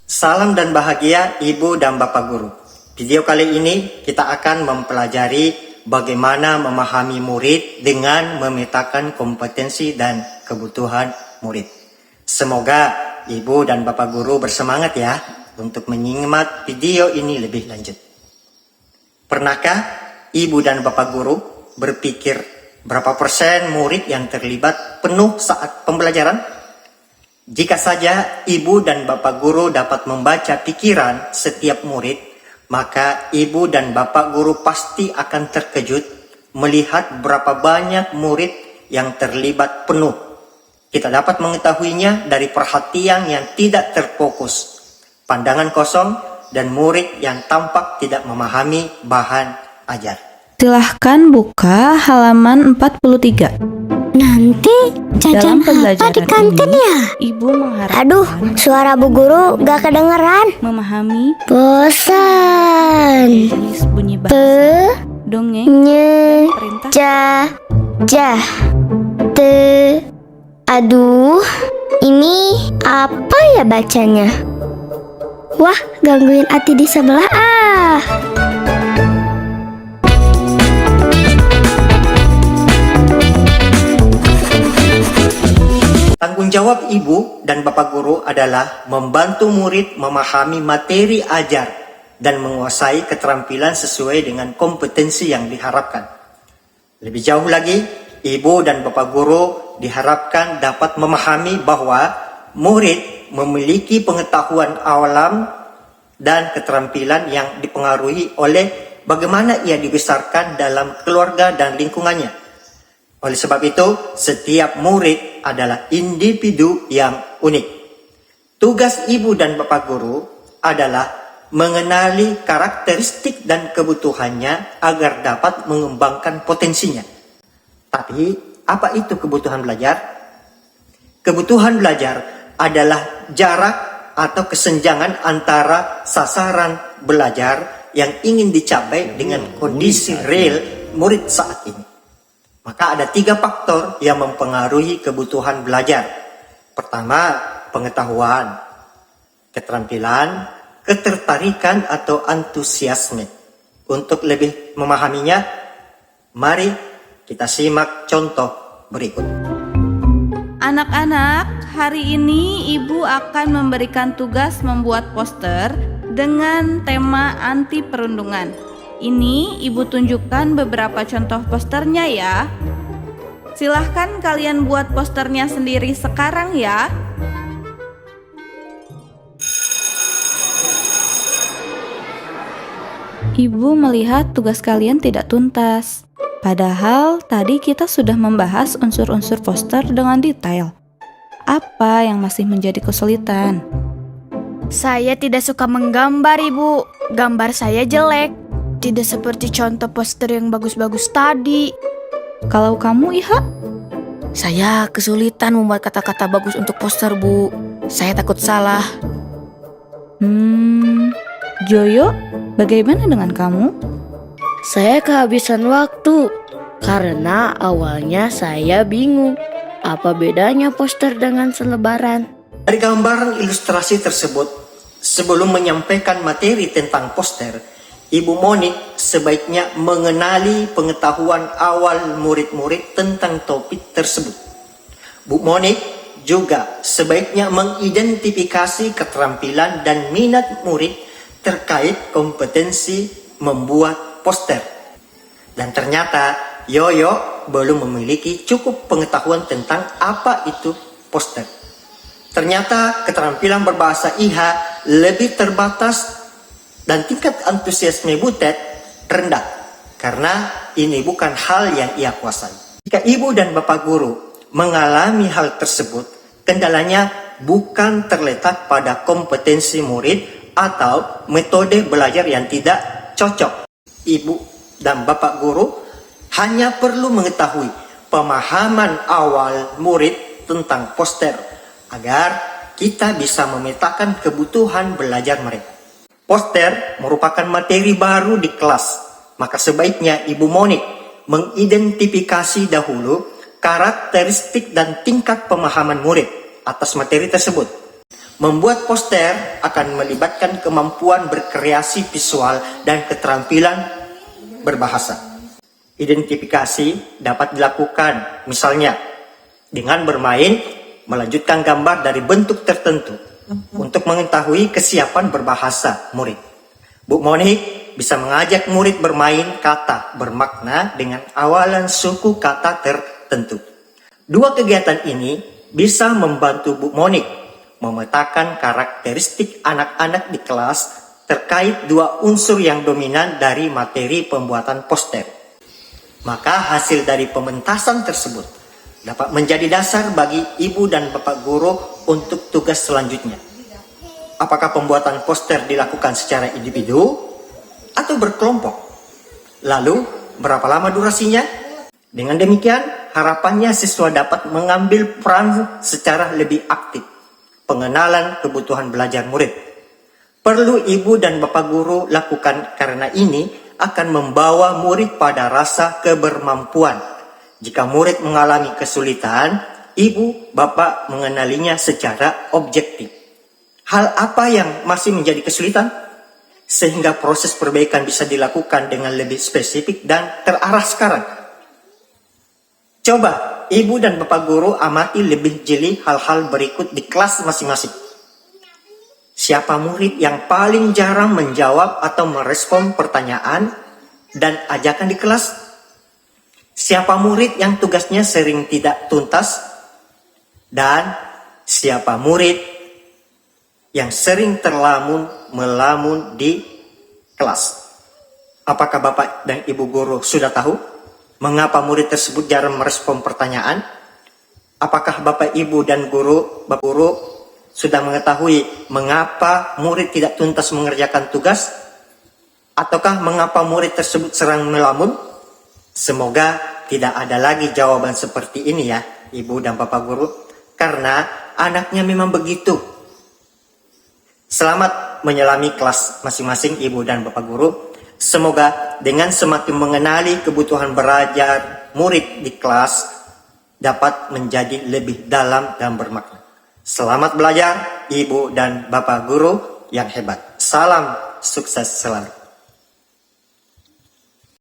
Salam dan bahagia Ibu dan Bapak Guru. Video kali ini kita akan mempelajari bagaimana memahami murid dengan memetakan kompetensi dan kebutuhan murid. Semoga Ibu dan Bapak Guru bersemangat ya untuk menyimak video ini lebih lanjut. Pernahkah Ibu dan Bapak Guru berpikir berapa persen murid yang terlibat penuh saat pembelajaran? Jika saja Ibu dan Bapak Guru dapat membaca pikiran setiap murid, maka Ibu dan Bapak Guru pasti akan terkejut melihat berapa banyak murid yang terlibat penuh. Kita dapat mengetahuinya dari perhatian yang tidak terfokus, pandangan kosong, dan murid yang tampak tidak memahami bahan ajar. Silahkan buka halaman 43. Nanti jajan apa di kantin ya? Ibu mengharapkan Aduh, suara Bu Guru gak kedengeran. memahami Bosan. jenis bunyi bahasa, dongeng, perintah. Aduh, ini apa ya bacanya? Wah, gangguin Ati di sebelah ah. Tanggung jawab Ibu dan Bapak Guru adalah membantu murid memahami materi ajar dan menguasai keterampilan sesuai dengan kompetensi yang diharapkan. Lebih jauh lagi, Ibu dan Bapak Guru diharapkan dapat memahami bahwa murid memiliki pengetahuan alam dan keterampilan yang dipengaruhi oleh bagaimana ia dibesarkan dalam keluarga dan lingkungannya. Oleh sebab itu, setiap murid adalah individu yang unik. Tugas Ibu dan Bapak Guru adalah mengenali karakteristik dan kebutuhannya agar dapat mengembangkan potensinya. Tapi, apa itu kebutuhan belajar? Kebutuhan belajar adalah jarak atau kesenjangan antara sasaran belajar yang ingin dicapai dengan kondisi real murid saat ini. Maka ada 3 faktor yang mempengaruhi kebutuhan belajar. Pertama, pengetahuan, keterampilan, ketertarikan atau antusiasme. Untuk lebih memahaminya, mari kita simak contoh berikut. Anak-anak, hari ini Ibu akan memberikan tugas membuat poster dengan tema anti perundungan. Ini Ibu tunjukkan beberapa contoh posternya ya. Silahkan kalian buat posternya sendiri sekarang ya. Ibu melihat tugas kalian tidak tuntas. Padahal tadi kita sudah membahas unsur-unsur poster dengan detail. Apa yang masih menjadi kesulitan? Saya tidak suka menggambar, Ibu. Gambar saya jelek. Tidak seperti contoh poster yang bagus-bagus tadi. Kalau kamu, Iha? Saya kesulitan membuat kata-kata bagus untuk poster, Bu. Saya takut salah. Joyo, bagaimana dengan kamu? Saya kehabisan waktu karena awalnya saya bingung apa bedanya poster dengan selebaran. Dari gambaran ilustrasi tersebut, sebelum menyampaikan materi tentang poster, Ibu Monik sebaiknya mengenali pengetahuan awal murid-murid tentang topik tersebut. Bu Monik juga sebaiknya mengidentifikasi keterampilan dan minat murid terkait kompetensi membuat poster. Dan ternyata Yoyo belum memiliki cukup pengetahuan tentang apa itu poster. Ternyata keterampilan berbahasa Iha lebih terbatas dan tingkat antusiasme Butet rendah, karena ini bukan hal yang ia kuasai. Jika Ibu dan Bapak Guru mengalami hal tersebut, kendalanya bukan terletak pada kompetensi murid atau metode belajar yang tidak cocok. Ibu dan Bapak Guru hanya perlu mengetahui pemahaman awal murid tentang poster agar kita bisa memetakan kebutuhan belajar mereka. Poster merupakan materi baru di kelas, maka sebaiknya Ibu Monik mengidentifikasi dahulu karakteristik dan tingkat pemahaman murid atas materi tersebut. Membuat poster akan melibatkan kemampuan berkreasi visual dan keterampilan berbahasa. Identifikasi dapat dilakukan misalnya dengan bermain melanjutkan gambar dari bentuk tertentu untuk mengetahui kesiapan berbahasa murid. Bu Monik bisa mengajak murid bermain kata bermakna dengan awalan suku kata tertentu. Dua kegiatan ini bisa membantu Bu Monik memetakan karakteristik anak-anak di kelas terkait dua unsur yang dominan dari materi pembuatan poster. Maka hasil dari pementasan tersebut dapat menjadi dasar bagi ibu dan bapak guru untuk tugas selanjutnya. Apakah pembuatan poster dilakukan secara individu atau berkelompok? Lalu, berapa lama durasinya? Dengan demikian, harapannya siswa dapat mengambil peran secara lebih aktif. Pengenalan kebutuhan belajar murid. Perlu ibu dan bapak guru lakukan karena ini akan membawa murid pada rasa kebermampuan. Jika murid mengalami kesulitan, ibu bapak mengenalinya secara objektif. Hal apa yang masih menjadi kesulitan? Sehingga proses perbaikan bisa dilakukan dengan lebih spesifik dan terarah sekarang. Coba ibu dan bapak guru amati lebih jeli hal-hal berikut di kelas masing-masing. Siapa murid yang paling jarang menjawab atau merespon pertanyaan dan ajakan di kelas? Siapa murid yang tugasnya sering tidak tuntas? Dan siapa murid yang sering melamun di kelas? Apakah bapak dan ibu guru sudah tahu mengapa murid tersebut jarang merespon pertanyaan? Apakah bapak ibu dan bapak guru sudah mengetahui mengapa murid tidak tuntas mengerjakan tugas? Ataukah mengapa murid tersebut sering melamun? Semoga tidak ada lagi jawaban seperti ini ya, ibu dan bapak guru. Karena anaknya memang begitu. Selamat menyelami kelas masing-masing ibu dan bapak guru. Semoga dengan semakin mengenali kebutuhan belajar murid di kelas dapat menjadi lebih dalam dan bermakna. Selamat belajar ibu dan bapak guru yang hebat. Salam sukses selalu.